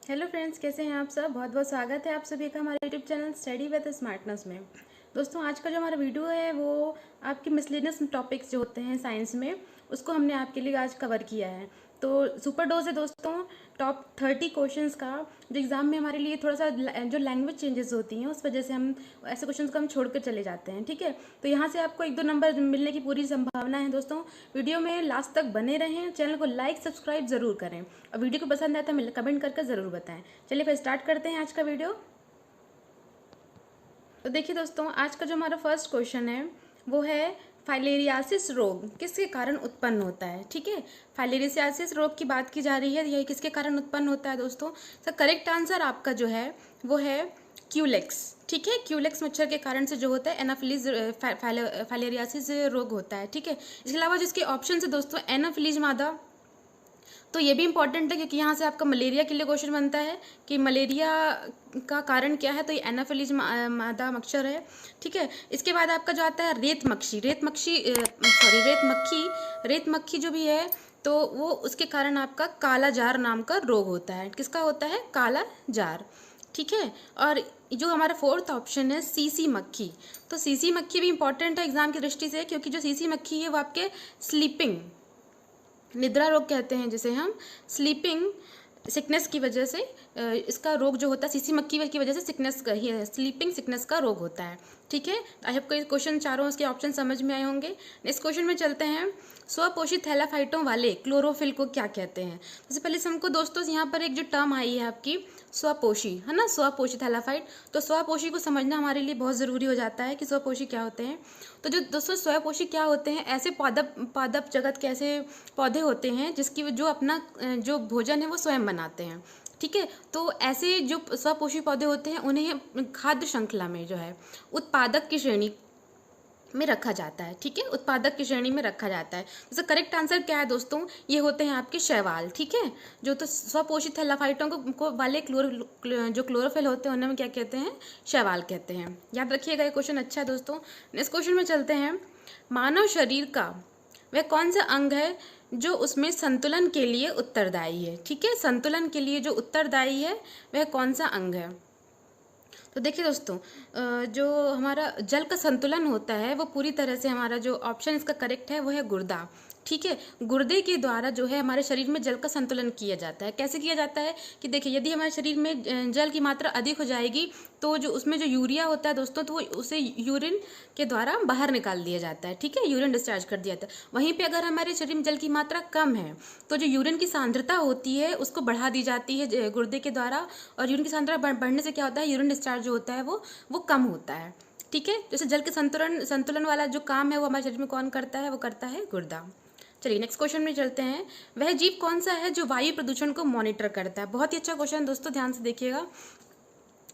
Hello friends, कैसे हैं आप सब। बहुत बहुत स्वागत है आप सभी का हमारे YouTube channel study with smartness में। दोस्तों, आज का जो हमारा वीडियो है वो आपके मिसलेनियस टॉपिक्स जो होते हैं साइंस में, उसको हमने आपके लिए आज कवर किया है। तो सुपर डोज है दोस्तों, टॉप 30 क्वेश्चंस का, जो एग्ज़ाम में हमारे लिए थोड़ा सा जो लैंग्वेज चेंजेस होती हैं उस वजह से हम ऐसे क्वेश्चंस को हम छोड़ कर चले जाते हैं। ठीक है, तो यहाँ से आपको 1-2 नंबर मिलने की पूरी संभावना है। दोस्तों, वीडियो में लास्ट तक बने रहें, चैनल को लाइक सब्सक्राइब ज़रूर करें और वीडियो को पसंद आए तो हमें कमेंट करके ज़रूर बताएं। चलिए फिर स्टार्ट करते हैं आज का वीडियो। तो देखिए दोस्तों, आज का जो हमारा फर्स्ट क्वेश्चन है वो है फाइलेरियासिस रोग किसके कारण उत्पन्न होता है। ठीक है, फाइलेरियासिस रोग की बात की जा रही है, यह किसके कारण उत्पन्न होता है दोस्तों। सर करेक्ट आंसर आपका जो है वो है क्यूलेक्स। ठीक है, क्यूलेक्स मच्छर के कारण से जो होता है एनाफिलीज फाइलेरियासिस रोग होता है। ठीक है, इसके अलावा जिसके ऑप्शन है दोस्तों एनाफिलीज मादा, तो ये भी इंपॉर्टेंट है क्योंकि यहाँ से आपका मलेरिया के लिए क्वेश्चन बनता है कि मलेरिया का कारण क्या है, तो ये एनाफिलीज मादा मच्छर है। ठीक है, इसके बाद आपका जो आता है रेत मक्खी जो भी है, तो वो उसके कारण आपका काला जार नाम का रोग होता है। किसका होता है? काला जार। ठीक है, और जो हमारा फोर्थ ऑप्शन है सीसी मक्खी, तो सीसी मक्खी भी इंपॉर्टेंट है एग्जाम की दृष्टि से, क्योंकि जो सीसी मक्खी है वो आपके स्लीपिंग निद्रा रोग कहते हैं जिसे हम, स्लीपिंग सिकनेस की वजह से इसका रोग जो होता है सीसी मक्खी की वजह से स्लीपिंग सिकनेस का रोग होता है। ठीक है, आई होप को क्वेश्चन चारों उसके ऑप्शन समझ में आए होंगे। नेक्स्ट क्वेश्चन में चलते हैं। स्वपोषित थैलाफाइटों वाले क्लोरोफिल को क्या कहते हैं। सबसे पहले से हमको दोस्तों यहाँ पर एक जो टर्म आई है आपकी स्वपोषी, है ना, स्वपोषी थैलाफाइट, तो स्वपोषी को समझना हमारे लिए बहुत ज़रूरी हो जाता है कि स्वपोषी क्या होते हैं। तो जो दोस्तों स्वपोषी क्या होते हैं, ऐसे पादप जगत के ऐसे पौधे होते हैं जिसकी जो अपना जो भोजन है वो स्वयं बनाते हैं। ठीक है, तो ऐसे जो स्वपोषी पौधे होते हैं उन्हें खाद्य श्रृंखला में जो है उत्पादक की श्रेणी में रखा जाता है। ठीक है, उत्पादक की श्रेणी में रखा जाता है। तो करेक्ट आंसर क्या है दोस्तों, ये होते हैं आपके शैवाल। ठीक है, जो तो स्वपोषित थैलाफाइटों को वाले जो क्लोरोफिल होते हैं उन्हें क्या कहते हैं? शैवाल कहते हैं। याद रखिएगा, ये क्वेश्चन अच्छा है दोस्तों। नेक्स्ट क्वेश्चन में चलते हैं। मानव शरीर का वह कौन सा अंग है जो उसमें संतुलन के लिए उत्तरदायी है। ठीक है, संतुलन के लिए जो उत्तरदायी है वह कौन सा अंग है। तो देखिए दोस्तों, जो हमारा जल का संतुलन होता है वो पूरी तरह से हमारा जो ऑप्शन इसका करेक्ट है वो है गुर्दा। ठीक है, गुर्दे के द्वारा जो है हमारे शरीर में जल का संतुलन किया जाता है। कैसे किया जाता है कि देखिए, यदि हमारे शरीर में जल की मात्रा अधिक हो जाएगी तो जो उसमें जो यूरिया होता है दोस्तों, तो वो उसे यूरिन के द्वारा बाहर निकाल दिया जाता है। ठीक है, यूरिन डिस्चार्ज कर दिया जाता है। वहीं पे अगर हमारे शरीर में जल की मात्रा कम है तो जो यूरिन की सांद्रता होती है उसको बढ़ा दी जाती है गुर्दे के द्वारा, और यूरिन की सांद्रता बढ़ने से क्या होता है, यूरिन डिस्चार्ज जो होता है वो कम होता है। ठीक है, जैसे जल के संतुलन वाला जो काम है वो हमारे शरीर में कौन करता है, वो करता है गुर्दा। चलिए नेक्स्ट क्वेश्चन में चलते हैं। वह जीव कौन सा है जो वायु प्रदूषण को मॉनिटर करता है। बहुत ही अच्छा क्वेश्चन दोस्तों, ध्यान से देखिएगा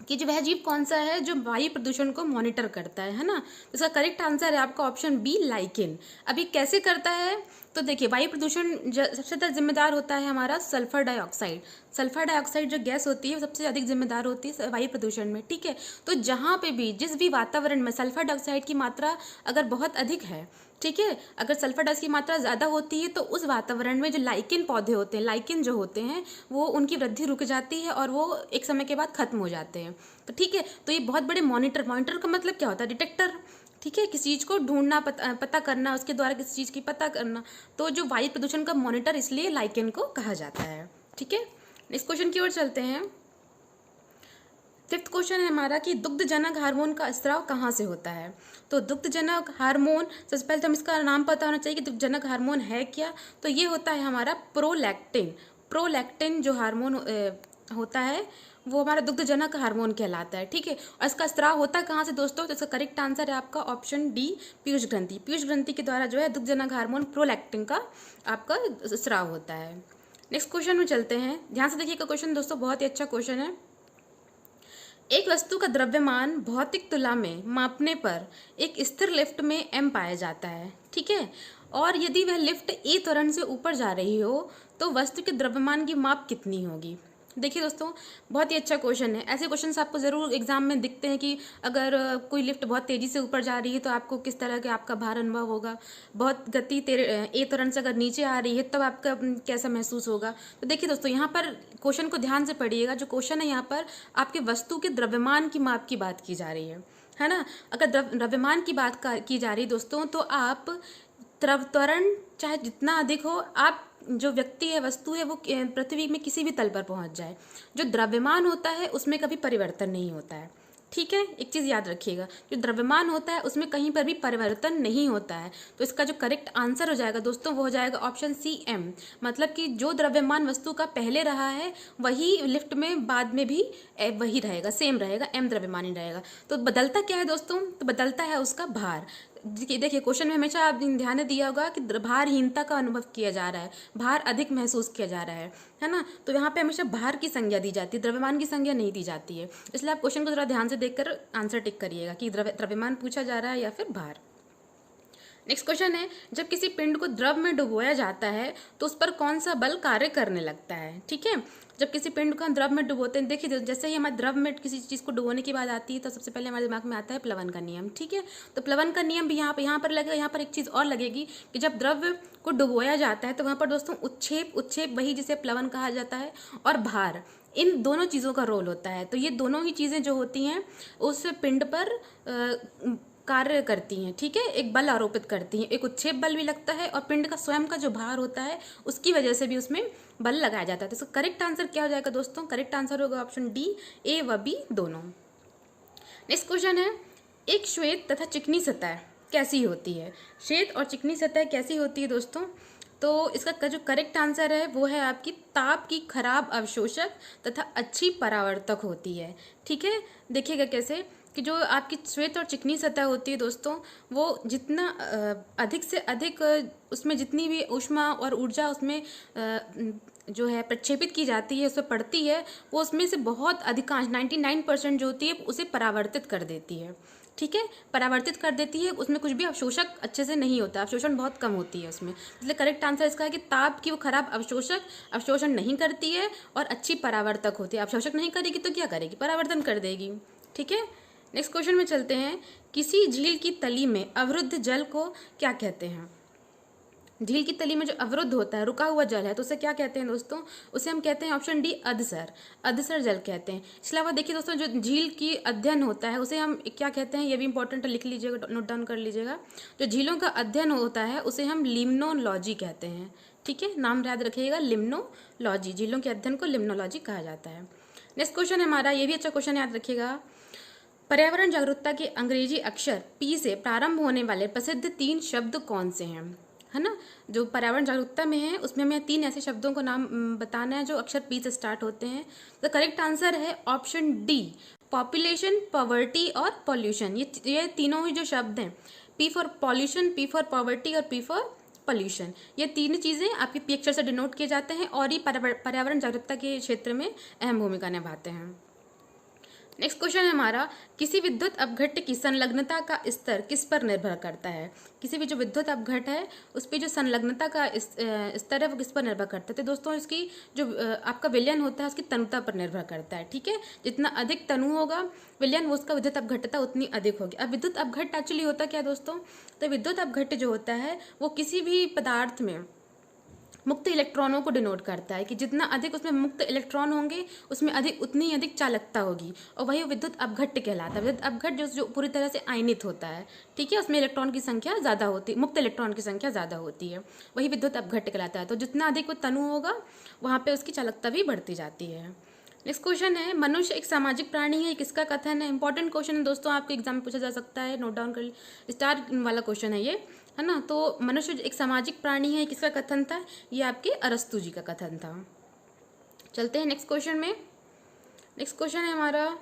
कि जो वह जीव कौन सा है जो वायु प्रदूषण को मॉनिटर करता है ना। तो इसका करेक्ट आंसर है आपका ऑप्शन बी, लाइकेन। अभी कैसे करता है, तो देखिए वायु प्रदूषण सबसे ज़्यादा जिम्मेदार होता है हमारा सल्फर डाइऑक्साइड। सल्फर डाइऑक्साइड जो गैस होती है सबसे अधिक जिम्मेदार होती है वायु प्रदूषण में। ठीक है, तो जहाँ पे भी जिस भी वातावरण में सल्फर डाइऑक्साइड की मात्रा अगर बहुत अधिक है, ठीक है, अगर सल्फर डाइऑक्साइड की मात्रा ज़्यादा होती है तो उस वातावरण में जो लाइकेन पौधे होते हैं, लाइकेन जो होते हैं वो उनकी वृद्धि रुक जाती है और वो एक समय के बाद खत्म हो जाते हैं। तो ठीक है, तो ये बहुत बड़े मॉनिटर का मतलब क्या होता है? डिटेक्टर। ठीक है, किसी चीज़ को ढूंढना, पता करना, उसके द्वारा किसी चीज़ की पता करना, तो जो वायु प्रदूषण का मॉनिटर इसलिए लाइकेन को कहा जाता है। ठीक है, नेक्स्ट क्वेश्चन की ओर चलते हैं। फिफ्थ क्वेश्चन है हमारा कि दुग्धजनक हार्मोन का स्राव कहाँ से होता है। तो दुग्धजनक हार्मोन, सबसे पहले तो हम इसका नाम पता होना चाहिए कि दुग्धजनक हार्मोन है क्या। तो ये होता है हमारा प्रोलैक्टिन। प्रोलैक्टिन जो हार्मोन होता है वो हमारा दुग्धजनक हार्मोन कहलाता है। ठीक है, और इसका स्राव होता है कहाँ से दोस्तों, तो इसका करेक्ट आंसर है आपका ऑप्शन डी, पीयूष ग्रंथि। पीयूष ग्रंथि के द्वारा जो है दुग्धजनक हार्मोन प्रोलैक्टिन का आपका स्राव होता है। नेक्स्ट क्वेश्चन में चलते हैं। ध्यान से देखिएगा, क्वेश्चन दोस्तों बहुत ही अच्छा क्वेश्चन है। एक वस्तु का द्रव्यमान भौतिक तुला में मापने पर एक स्थिर लिफ्ट में m पाया जाता है। ठीक है, और यदि वह लिफ्ट a त्वरण से ऊपर जा रही हो तो वस्तु के द्रव्यमान की माप कितनी होगी। देखिए दोस्तों, बहुत ही अच्छा क्वेश्चन है। ऐसे क्वेश्चंस आपको ज़रूर एग्जाम में दिखते हैं कि अगर कोई लिफ्ट बहुत तेज़ी से ऊपर जा रही है तो आपको किस तरह के आपका भार अनुभव होगा, बहुत गति ए तुरंत से अगर नीचे आ रही है तब आपका कैसा महसूस होगा। तो देखिए दोस्तों, यहाँ पर क्वेश्चन को ध्यान से पढ़िएगा। जो क्वेश्चन है यहाँ पर आपके वस्तु के द्रव्यमान की माप की बात की जा रही है ना। अगर द्रव्यमान की बात की जा रही है दोस्तों, तो आप त्वरण चाहे जितना अधिक हो, आप जो व्यक्ति है, वस्तु है, वो पृथ्वी में किसी भी तल पर पहुंच जाए, जो द्रव्यमान होता है उसमें कभी परिवर्तन नहीं होता है। ठीक है, एक चीज़ याद रखिएगा, जो द्रव्यमान होता है उसमें कहीं पर भी परिवर्तन नहीं होता है। तो इसका जो करेक्ट आंसर हो जाएगा दोस्तों, वो हो जाएगा ऑप्शन सी एम। मतलब कि जो द्रव्यमान वस्तु का पहले रहा है वही लिफ्ट में बाद में भी वही रहेगा, सेम रहेगा, एम द्रव्यमान ही रहेगा। तो बदलता क्या है दोस्तों? तो बदलता है उसका भार। देखिए क्वेश्चन में हमेशा आप ध्यान दिया होगा कि भारहीनता का अनुभव किया जा रहा है, भार अधिक महसूस किया जा रहा है ना। तो यहाँ पे हमेशा भार की संज्ञा दी जाती है, द्रव्यमान की संज्ञा नहीं दी जाती है। इसलिए आप क्वेश्चन को जरा ध्यान से देखकर आंसर टिक करिएगा कि द्रव्यमान पूछा जा रहा है या फिर भार। नेक्स्ट क्वेश्चन है, जब किसी पिंड को द्रव में डुबोया जाता है तो उस पर कौन सा बल कार्य करने लगता है? ठीक है, जब किसी पिंड को हम द्रव में डुबोते हैं, देखिए जैसे ही हमारे द्रव में किसी चीज़ को डुबोने की बात आती है तो सबसे पहले हमारे दिमाग में आता है प्लवन का नियम। ठीक है, तो प्लवन का नियम भी यहाँ पर लगेगा। यहाँ पर एक चीज़ और लगेगी कि जब द्रव को डुबोया जाता है तो वहाँ पर दोस्तों उच्छेप वही जिसे प्लवन कहा जाता है, और भार, इन दोनों चीज़ों का रोल होता है। तो ये दोनों ही चीज़ें जो होती हैं उस पिंड पर कार्य करती हैं। ठीक है, एक बल आरोपित करती हैं, एक उच्छेप बल भी लगता है और पिंड का स्वयं का जो भार होता है उसकी वजह से भी उसमें बल लगाया जाता है। तो इसका करेक्ट आंसर क्या हो जाएगा दोस्तों? करेक्ट आंसर होगा ऑप्शन डी, ए व बी दोनों। नेक्स्ट क्वेश्चन है, एक श्वेत तथा चिकनी सतह कैसी होती है? श्वेत और चिकनी सतह कैसी होती है दोस्तों? तो इसका जो करेक्ट आंसर है वो है आपकी ताप की खराब अवशोषक तथा अच्छी परावर्तक होती है। ठीक है, देखिएगा कैसे कि जो आपकी श्वेत और चिकनी सतह होती है दोस्तों, वो जितना अधिक से अधिक उसमें जितनी भी ऊष्मा और ऊर्जा उसमें जो है प्रक्षेपित की जाती है, उसमें पड़ती है, वो उसमें से बहुत अधिकांश 99% जो होती है उसे परावर्तित कर देती है। ठीक है, परावर्तित कर देती है, उसमें कुछ भी अवशोषक अच्छे से नहीं होता, अवशोषण बहुत कम होती है उसमें। इसलिए करेक्ट आंसर इसका है कि ताप की वो खराब अवशोषण नहीं करती है और अच्छी परावर्तक होती है। अवशोषक नहीं करेगी तो क्या करेगी? परावर्तन कर देगी। ठीक है, नेक्स्ट क्वेश्चन में चलते हैं, किसी झील की तली में अवरुद्ध जल को क्या कहते हैं? झील की तली में जो अवरुद्ध होता है, रुका हुआ जल है, तो उसे क्या कहते हैं दोस्तों? उसे हम कहते हैं ऑप्शन डी, अधसर जल कहते हैं। इसके अलावा देखिए दोस्तों, जो झील की अध्ययन होता है उसे हम क्या कहते हैं? ये भी इंपॉर्टेंट है, लिख लीजिएगा, नोट डाउन कर लीजिएगा। जो झीलों का अध्ययन होता है उसे हम लिम्नोलॉजी कहते हैं। ठीक है, नाम याद रखिएगा, लिम्नोलॉजी, झीलों के अध्ययन को लिम्नोलॉजी कहा जाता है। नेक्स्ट क्वेश्चन है हमारा, ये भी अच्छा क्वेश्चन याद रखिएगा, पर्यावरण जागरूकता के अंग्रेजी अक्षर पी से प्रारंभ होने वाले प्रसिद्ध 3 शब्द कौन से हैं? है ना, जो पर्यावरण जागरूकता में है उसमें हमें 3 ऐसे शब्दों को नाम बताना है जो अक्षर पी से स्टार्ट होते हैं। तो करेक्ट आंसर है ऑप्शन डी, पॉपुलेशन, पॉवर्टी और पॉल्यूशन। ये तीनों ही जो शब्द हैं, P for pollution, P for poverty और पी फॉर पॉल्यूशन, ये 3 चीज़ें आपके पी अक्षर से डिनोट किए जाते हैं और ये पर्यावरण जागरूकता के क्षेत्र में अहम भूमिका निभाते हैं। नेक्स्ट क्वेश्चन है हमारा, किसी विद्युत अपघट्य की संलग्नता का स्तर किस पर निर्भर करता है? किसी भी जो विद्युत अपघट्य है उस पर जो संलग्नता का स्तर है वो किस पर निर्भर करता है? तो दोस्तों इसकी जो आपका विलयन होता है उसकी तनुता पर निर्भर करता है। ठीक है, जितना अधिक तनु होगा विलयन, वो उसका विद्युत अपघट्यता उतनी अधिक होगी। अब विद्युत अपघट्य एक्चुअली होता क्या दोस्तों? तो विद्युत अपघट्य जो होता है वो किसी भी पदार्थ में मुक्त इलेक्ट्रॉनों को डिनोट करता है कि जितना अधिक उसमें मुक्त इलेक्ट्रॉन होंगे उसमें उतनी अधिक चालकता होगी, और वही विद्युत अपघट्य कहलाता है। विद्युत अपघट्य जो पूरी तरह से आयनित होता है, ठीक है, उसमें इलेक्ट्रॉन की संख्या ज़्यादा होती है, मुक्त इलेक्ट्रॉन की संख्या ज़्यादा होती है, वही विद्युत अपघट्य कहलाता है। तो जितना अधिक वो तनु होगा वहाँ पर उसकी चालकता भी बढ़ती जाती है। नेक्स्ट क्वेश्चन है, मनुष्य एक सामाजिक प्राणी है, किसका कथन है? इंपॉर्टेंट क्वेश्चन है दोस्तों, आपके एग्जाम में पूछा जा सकता है, नोट डाउन कर लीजिए, स्टार वाला क्वेश्चन है ये, है ना। तो मनुष्य एक सामाजिक प्राणी है, किसका कथन था? ये आपके अरस्तु जी का कथन था। चलते हैं नेक्स्ट क्वेश्चन में। नेक्स्ट क्वेश्चन है हमारा,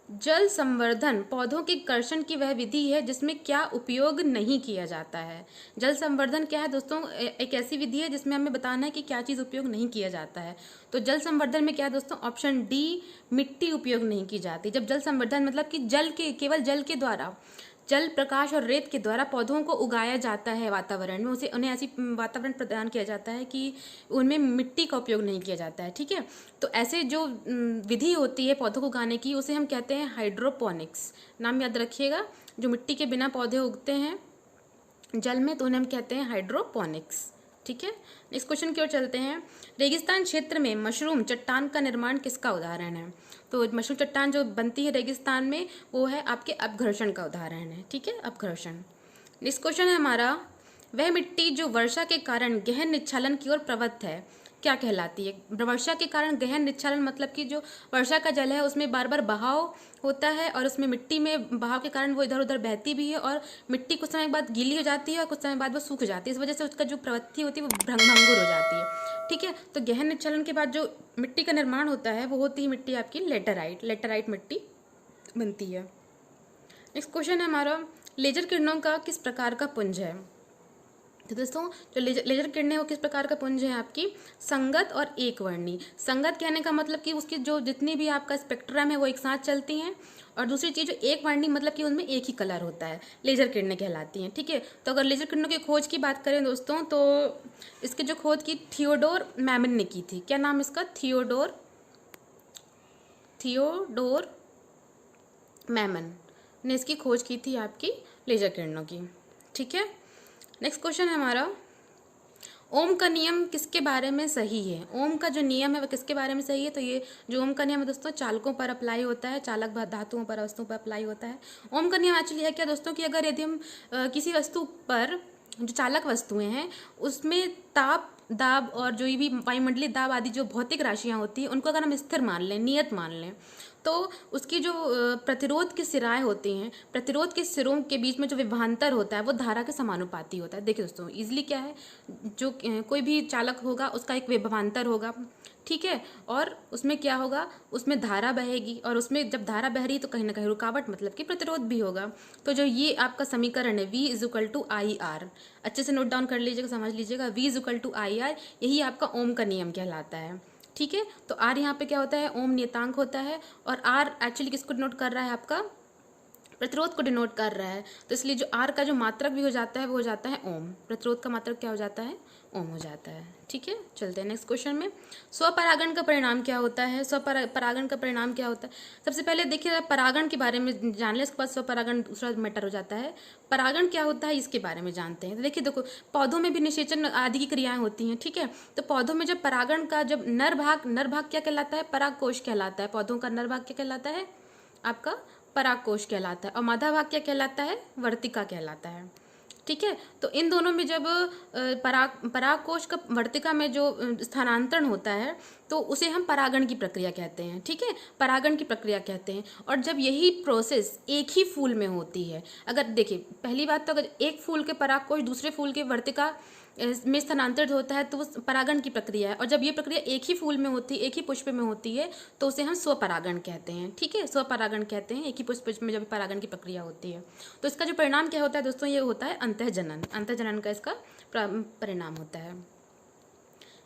जल संवर्धन पौधों के कर्षण की वह विधि है जिसमें क्या उपयोग नहीं किया जाता है? जल संवर्धन क्या है दोस्तों? एक ऐसी विधि है जिसमें हमें बताना है कि क्या चीज़ उपयोग नहीं किया जाता है। तो जल संवर्धन में क्या है दोस्तों? ऑप्शन डी, मिट्टी उपयोग नहीं की जाती। जब जल संवर्धन मतलब कि केवल जल के द्वारा जल, प्रकाश और रेत के द्वारा पौधों को उगाया जाता है वातावरण में, उसे उन्हें ऐसी वातावरण प्रदान किया जाता है कि उनमें मिट्टी का उपयोग नहीं किया जाता है। ठीक है, तो ऐसे जो विधि होती है पौधों को उगाने की, उसे हम कहते हैं हाइड्रोपोनिक्स। नाम याद रखिएगा, जो मिट्टी के बिना पौधे उगते हैं जल में, तो उन्हें हम कहते हैं हाइड्रोपोनिक्स। ठीक है, नेक्स्ट क्वेश्चन की ओर चलते हैं। रेगिस्तान क्षेत्र में मशरूम चट्टान का निर्माण किसका उदाहरण है? तो मशरूम चट्टान जो बनती है रेगिस्तान में, वो है आपके अपघर्षण का उदाहरण है। ठीक है, अपघर्षण। नेक्स्ट क्वेश्चन है हमारा, वह मिट्टी जो वर्षा के कारण गहन निच्छालन की ओर प्रवृत्त है क्या कहलाती है? वर्षा के कारण गहन निच्छालन मतलब कि जो वर्षा का जल है उसमें बार बार बहाव होता है और उसमें मिट्टी में बहाव के कारण वो इधर उधर बहती भी है और मिट्टी कुछ समय बाद गीली हो जाती है और कुछ समय बाद वो सूख जाती है। इस वजह से उसका जो प्रवृत्ति होती है वो भंगुर हो जाती है। ठीक है, तो गहन निच्छालन के बाद जो मिट्टी का निर्माण होता है वो होती है मिट्टी आपकी लेटराइट मिट्टी बनती है। नेक्स्ट क्वेश्चन है हमारा, लेजर किरणों का किस प्रकार का पुंज है? तो दोस्तों जो लेजर किरणें वो किस प्रकार का पुंज है? आपकी संगत और एक वर्णी। संगत कहने का मतलब कि उसकी जो जितनी भी आपका स्पेक्ट्रम है वो एक साथ चलती हैं, और दूसरी चीज़ जो एक वर्णी मतलब कि उनमें एक ही कलर होता है, लेजर किरणें कहलाती हैं। ठीक है, तो अगर लेजर किरणों की खोज की बात करें दोस्तों, तो इसकी जो खोज की थियोडोर मैमन ने की थी। क्या नाम इसका? थियोडोर मैमन ने इसकी खोज की थी आपकी लेजर किरणों की। ठीक है, नेक्स्ट क्वेश्चन है हमारा, ओम का नियम किसके बारे में सही है? ओम का जो नियम है वो किसके बारे में सही है? तो ये जो ओम का नियम है दोस्तों चालकों पर अप्लाई होता है, चालक धातुओं पर, वस्तुओं पर अप्लाई होता है। ओम का नियम एक्चुअली है क्या दोस्तों कि अगर यदि हम किसी वस्तु पर, जो चालक वस्तुएं हैं उसमें ताप, दाब और जो भी वायुमंडलीय दाब आदि जो भौतिक राशियां होती हैं उनको अगर हम स्थिर मान लें, नियत मान लें, तो उसकी जो प्रतिरोध की सिराएं होती हैं, प्रतिरोध के सिरों के बीच में जो विभवांतर होता है वो धारा के समानुपाती होता है। देखिए दोस्तों इजीली क्या है, जो कोई भी चालक होगा उसका एक विभवांतर होगा। ठीक है, और उसमें क्या होगा, उसमें धारा बहेगी, और उसमें जब धारा बह रही तो कहीं ना कहीं रुकावट मतलब कि प्रतिरोध भी होगा। तो जो ये आपका समीकरण है V = IR, अच्छे से नोट डाउन कर लीजिएगा, समझ लीजिएगा, V = IR, यही आपका ओम का नियम कहलाता है। ठीक है, तो आर यहाँ पे क्या होता है, ओम नियतांक होता है, और आर एक्चुअली किसको डिनोट कर रहा है? आपका प्रतिरोध को डिनोट कर रहा है। तो इसलिए जो आर का जो मात्रक भी हो जाता है वो हो जाता है ओम। प्रतिरोध का मात्रक क्या हो जाता है? ओम हो जाता है। ठीक है, चलते हैं नेक्स्ट क्वेश्चन में। स्वपरागण का परिणाम क्या होता है? स्वपरागण का परिणाम क्या होता है? सबसे पहले देखिए परागण के बारे में जान लें, इसके बाद स्वपरागण दूसरा मैटर हो जाता है। परागण क्या होता है इसके बारे में जानते हैं। तो देखिए देखो, पौधों में भी निषेचन आदि की क्रियाएं होती हैं। ठीक है, तो पौधों में जब परागण का जब नर भाग क्या कहलाता है? परागकोश कहलाता है। पौधों का नर भाग क्या कहलाता है? आपका परागकोश कहलाता है, और मादा भाग क्या कहलाता है? वर्तिका कहलाता है। ठीक है, तो इन दोनों में जब परागकोश का वर्तिका में जो स्थानांतरण होता है तो उसे हम परागण की प्रक्रिया कहते हैं। ठीक है, परागण की प्रक्रिया कहते हैं। और जब यही प्रोसेस एक ही फूल में होती है, अगर देखिए पहली बात तो अगर एक फूल के परागकोश दूसरे फूल के वर्तिका में स्थानांतरित होता है तो वो परागण की प्रक्रिया है, और जब ये प्रक्रिया एक ही फूल में होती है, एक ही पुष्प में होती है, तो उसे हम स्वपरागण कहते हैं। ठीक है, स्वपरागण कहते हैं एक ही पुष्प में जब परागण की प्रक्रिया होती है। तो इसका जो परिणाम क्या होता है दोस्तों, ये होता है अंतःजनन का इसका परिणाम होता है।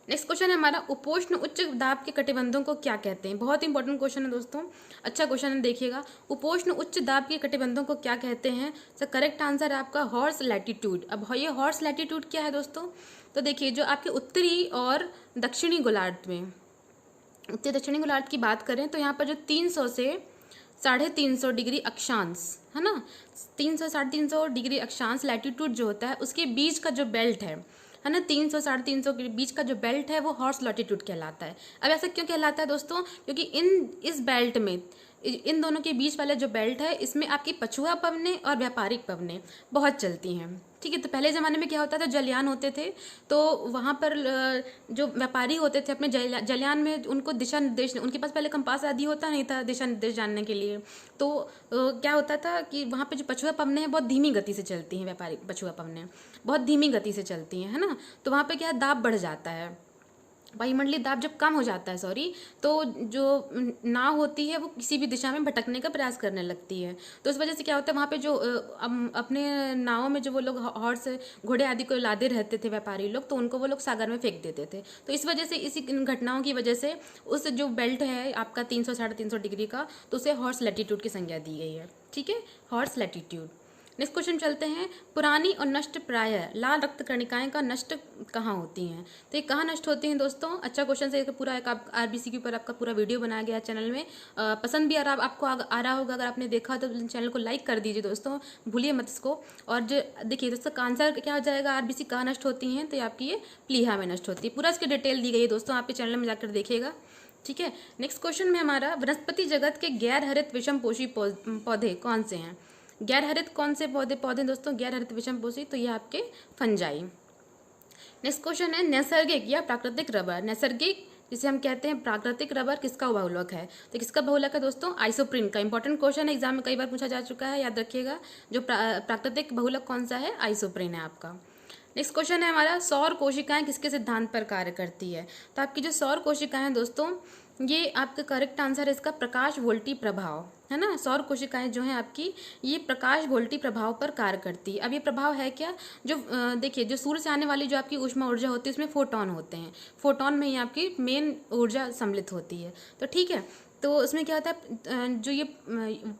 नेक्स्ट क्वेश्चन है हमारा, उपोष्ण उच्च दाब के कटिबंधों को क्या कहते हैं? बहुत इंपॉर्टेंट क्वेश्चन है दोस्तों, अच्छा क्वेश्चन है, देखिएगा। उपोष्ण उच्च दाब के कटिबंधों को क्या कहते हैं? तो करेक्ट आंसर है आपका हॉर्स लैटिट्यूड। अब ये हॉर्स लैटिट्यूड क्या है दोस्तों? तो देखिए जो आपके उत्तरी और दक्षिणी गोलार्ध में, उत्तरी दक्षिणी गोलार्ध की बात करें तो यहाँ पर जो 300 से 350 डिग्री अक्षांश है ना, 300 350 डिग्री अक्षांश लैटिट्यूड जो होता है उसके बीच का जो बेल्ट है ना, 300 350 के बीच का जो बेल्ट है वो हॉर्स लैटिट्यूड कहलाता है। अब ऐसा क्यों कहलाता है दोस्तों? क्योंकि इस बेल्ट में, इन दोनों के बीच वाला जो बेल्ट है इसमें आपकी पछुआ पवनें और व्यापारिक पवनें बहुत चलती हैं। ठीक है, तो पहले ज़माने में क्या होता था, जलयान होते थे, तो वहाँ पर जो व्यापारी होते थे अपने जलयान में उनको दिशा निर्देश, उनके पास पहले कंपास आदि होता नहीं था दिशा निर्देश जानने के लिए, तो क्या होता था कि वहाँ पे जो पछुआ पवनें हैं बहुत धीमी गति से चलती हैं, व्यापारिक पछुआ पवनें बहुत धीमी गति से चलती हैं, है ना, तो वहाँ पर क्या दाब बढ़ जाता है, वायुमंडलीय दाब जब कम हो जाता है तो जो नाव होती है वो किसी भी दिशा में भटकने का प्रयास करने लगती है। तो इस वजह से क्या होता है, वहाँ पे जो अपने नावों में जो वो लोग हॉर्स घोड़े आदि को लादे रहते थे व्यापारी लोग, तो उनको वो लोग सागर में फेंक देते थे। तो इस वजह से इसी घटनाओं की वजह से उस जो बेल्ट है आपका 300 350 डिग्री का, तो उसे हॉर्स लैटिट्यूड की संज्ञा दी गई है। ठीक है, हॉर्स लैटिट्यूड। नेक्स्ट क्वेश्चन चलते हैं, पुरानी और नष्ट प्राय लाल रक्त कणिकाएं का नष्ट कहाँ होती हैं? तो ये कहाँ नष्ट होती हैं दोस्तों? अच्छा क्वेश्चन से पूरा एक आरबीसी के ऊपर आपका पूरा वीडियो बनाया गया है चैनल में, पसंद भी आपको आ रहा होगा। अगर आपने देखा तो चैनल को लाइक कर दीजिए दोस्तों, भूलिए मत इसको। और जो देखिए दोस्तों का आंसर क्या हो जाएगा, आरबीसी कहाँ नष्ट होती हैं? तो ये आपकी ये प्लीहा में नष्ट होती है। पूरा इसकी डिटेल दी गई है दोस्तों, आपके चैनल में जाकर देखिएगा, ठीक है। नेक्स्ट क्वेश्चन में हमारा, वनस्पति जगत के गैर हरित विषमपोषी पौधे कौन से हैं? गैर हरित कौन से पौधे दोस्तों? गैर हरित विषमपोषी, तो ये आपके फंजाई। नेक्स्ट क्वेश्चन है, नैसर्गिक या प्राकृतिक रबर। नैसर्गिक जिसे हम कहते हैं प्राकृतिक रबर, किसका बहुलक है? तो किसका बहुलक है दोस्तों? आइसोप्रीन का। इंपॉर्टेंट क्वेश्चन है, एग्जाम में कई बार पूछा जा चुका है, याद रखिएगा। जो प्राकृतिक बहुलक कौन सा है? आइसोप्रीन है आपका। नेक्स्ट क्वेश्चन है हमारा, सौर कोशिकाएं किसके सिद्धांत पर कार्य करती है? तो आपकी जो सौर कोशिकाएं हैं दोस्तों, ये आपका करेक्ट आंसर है इसका प्रकाश वोल्टी प्रभाव, है ना। सौर कोशिकाएं जो हैं आपकी, ये प्रकाश वोल्टी प्रभाव पर कार्य करती है। अब ये प्रभाव है क्या? जो देखिए, जो सूर्य से आने वाली जो आपकी ऊष्मा ऊर्जा होती है, उसमें फोटोन होते हैं। फोटोन में ही आपकी मेन ऊर्जा सम्मिलित होती है, तो ठीक है। तो उसमें क्या होता है, जो ये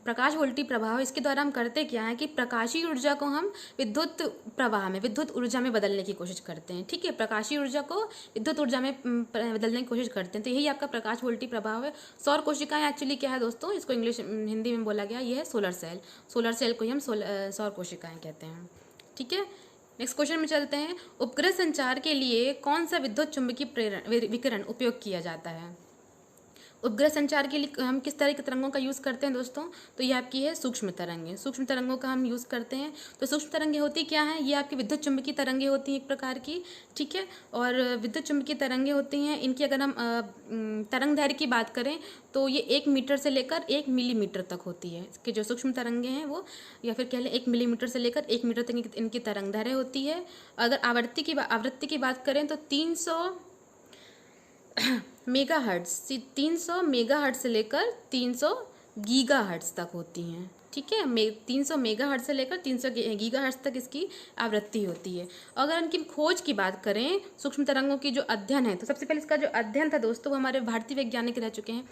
प्रकाश वोल्टी प्रभाव, इसके द्वारा हम करते क्या है कि प्रकाशीय ऊर्जा को हम विद्युत प्रवाह में, विद्युत ऊर्जा में बदलने की कोशिश करते हैं, ठीक है। प्रकाशीय ऊर्जा को विद्युत ऊर्जा में बदलने की कोशिश करते हैं, तो यही आपका प्रकाश वोल्टी प्रभाव है। सौर कोशिकाएं एक्चुअली क्या है दोस्तों, इसको इंग्लिश हिंदी में बोला गया, ये है सोलर सेल। सोलर सेल को ही हम सौर कोशिकाएं कहते हैं, ठीक है। नेक्स्ट क्वेश्चन में चलते हैं, उपग्रह संचार के लिए कौन सा विद्युत चुंबकीय विकिरण उपयोग किया जाता है? उपग्रह संचार के लिए हम किस तरह के तरंगों का यूज़ करते हैं दोस्तों? तो ये आपकी है सूक्ष्म तरंगें। सूक्ष्म तरंगों का हम यूज़ करते हैं। तो सूक्ष्म तरंगें होती क्या हैं? ये आपकी विद्युत चुंबकीय तरंगें होती हैं एक प्रकार की, ठीक है। और विद्युत चुंबकीय तरंगें होती हैं, इनकी अगर हम तरंग दैर्घ्य की बात करें तो ये 1 मीटर से लेकर 1 मिलीमीटर तक होती है। इसके जो सूक्ष्म तरंगें हैं वो, या फिर कह लें 1 मिलीमीटर से लेकर 1 मीटर तक इनकी तरंग दैर्घ्य होती है। अगर आवृत्ति की बात करें तो 300 मेगाहर्ट्ज, 300 मेगाहर्ट्ज से लेकर 300 गीगाहर्ट्ज तक होती हैं, ठीक है। 300 मेगाहर्ट्ज से लेकर 300 गीगाहर्ट्ज तक इसकी आवृत्ति होती है। अगर इनकी खोज की बात करें, सूक्ष्म तरंगों की जो अध्ययन है, तो सबसे पहले इसका जो अध्ययन था दोस्तों, वो हमारे भारतीय वैज्ञानिक रह चुके हैं,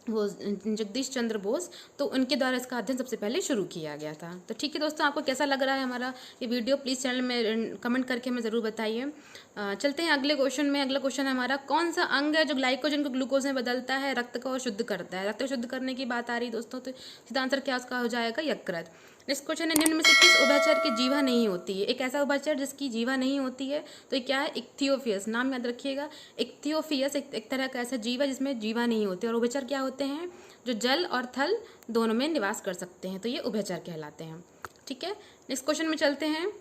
वो जगदीश चंद्र बोस। तो उनके द्वारा इसका अध्ययन सबसे पहले शुरू किया गया था। तो ठीक है दोस्तों, आपको कैसा लग रहा है हमारा ये वीडियो, प्लीज़ चैनल में कमेंट करके हमें ज़रूर बताइए। चलते हैं अगले क्वेश्चन में। अगला क्वेश्चन है हमारा, कौन सा अंग है जो ग्लाइकोजन को ग्लूकोज में बदलता है, रक्त को शुद्ध करता है? रक्त को शुद्ध करने की बात आ रही है दोस्तों, तो सीधा आंसर क्या उसका हो जाएगा? यकृत। नेक्स्ट क्वेश्चन है, निम्न में से किस उभयचर की जीवा नहीं होती है? एक ऐसा उभयचर जिसकी जीवा नहीं होती है, तो ये क्या है? इक्थियोफियस। नाम याद रखिएगा, इक्थियोफियस एक तरह का ऐसा जीव है जिसमें जीवा नहीं होती। और उभयचर क्या होते हैं? जो जल और थल दोनों में निवास कर सकते हैं, तो ये उभयचर कहलाते हैं, ठीक है। नेक्स्ट क्वेश्चन में चलते हैं,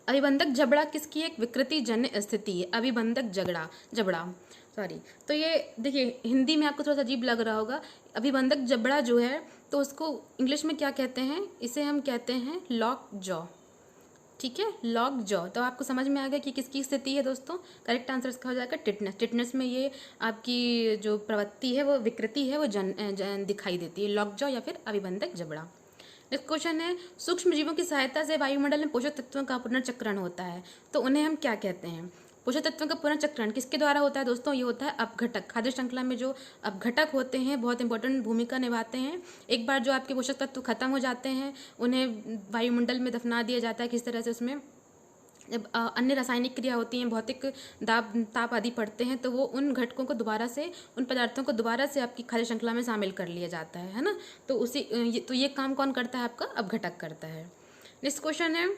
अभिबंधक जबड़ा किसकी एक विकृति जन्य स्थिति है? अभिबंधक जबड़ा सॉरी, तो ये देखिए हिंदी में आपको थोड़ा सा अजीब लग रहा होगा। अभिबंधक जबड़ा जो है, तो उसको इंग्लिश में क्या कहते हैं? इसे हम कहते हैं लॉक जॉ, ठीक है, लॉक जॉ। तो आपको समझ में आ गया कि किसकी स्थिति है दोस्तों? करेक्ट आंसर इसका हो जाएगा टिटनेस। टिटनेस में ये आपकी जो प्रवृत्ति है, वो विकृति है, वो दिखाई देती है, लॉक जॉ या फिर अभिबंधक जबड़ा। नेक्स्ट क्वेश्चन है, सूक्ष्म जीवों की सहायता से वायुमंडल में पोषक तत्वों का पुनर्चक्रण होता है, तो उन्हें हम क्या कहते हैं? पोषक तत्वों का पुनर्चक्रण किसके द्वारा होता है दोस्तों? ये होता है अपघटक। खाद्य श्रृंखला में जो अपघटक होते हैं बहुत इंपॉर्टेंट भूमिका निभाते हैं। एक बार जो आपके पोषक तत्व खत्म हो जाते हैं, उन्हें वायुमंडल में दफना दिया जाता है। किस तरह से? उसमें जब अन्य रासायनिक क्रिया होती हैं, भौतिक ताप आदि पड़ते हैं, तो वो उन घटकों को दोबारा से, उन पदार्थों को दोबारा से आपकी खाद्य श्रृंखला में शामिल कर लिया जाता है ना। तो ये काम कौन करता है? आपका अपघटक करता है। नेक्स्ट क्वेश्चन है,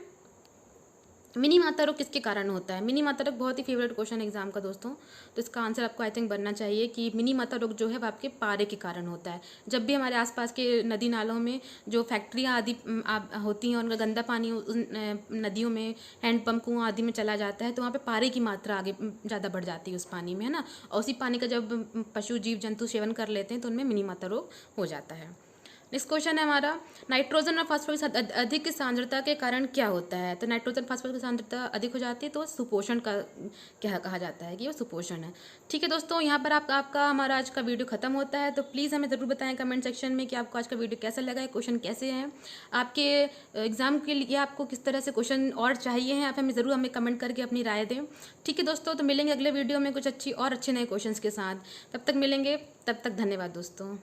मिनी माता रोग किसके कारण होता है? मिनी माता रोग बहुत ही फेवरेट क्वेश्चन है एग्जाम का दोस्तों, तो इसका आंसर आपको आई थिंक बनना चाहिए कि मिनी माता रोग जो है वो आपके पारे के कारण होता है। जब भी हमारे आसपास के नदी नालों में जो फैक्ट्रियाँ आदि होती हैं, उनका गंदा पानी उन नदियों में, हैंडपम्प कुआं आदि में चला जाता है, तो वहाँ पे पारे की मात्रा आगे ज़्यादा बढ़ जाती है उस पानी में, है ना। और उसी पानी का जब पशु जीव जंतु सेवन कर लेते हैं तो उनमें मिनी माता रोग हो जाता है। नेक्स्ट क्वेश्चन है हमारा, नाइट्रोजन और फास्फोरस अधिक सांद्रता के कारण क्या होता है? तो नाइट्रोजन फास्फोरस की सांद्रता अधिक हो जाती है तो सुपोषण का क्या कहा जाता है कि वो सुपोषण है। ठीक है दोस्तों, यहाँ पर आपका हमारा आज का वीडियो खत्म होता है। तो प्लीज़ हमें ज़रूर बताएं कमेंट सेक्शन में कि आपको आज का वीडियो कैसा लगा है, क्वेश्चन कैसे हैं आपके एग्जाम के लिए, आपको किस तरह से क्वेश्चन और चाहिए हैं, आप हमें कमेंट करके अपनी राय दें। ठीक है दोस्तों, तो मिलेंगे अगले वीडियो में कुछ अच्छे नए क्वेश्चन के साथ। तब तक मिलेंगे, तब तक धन्यवाद दोस्तों।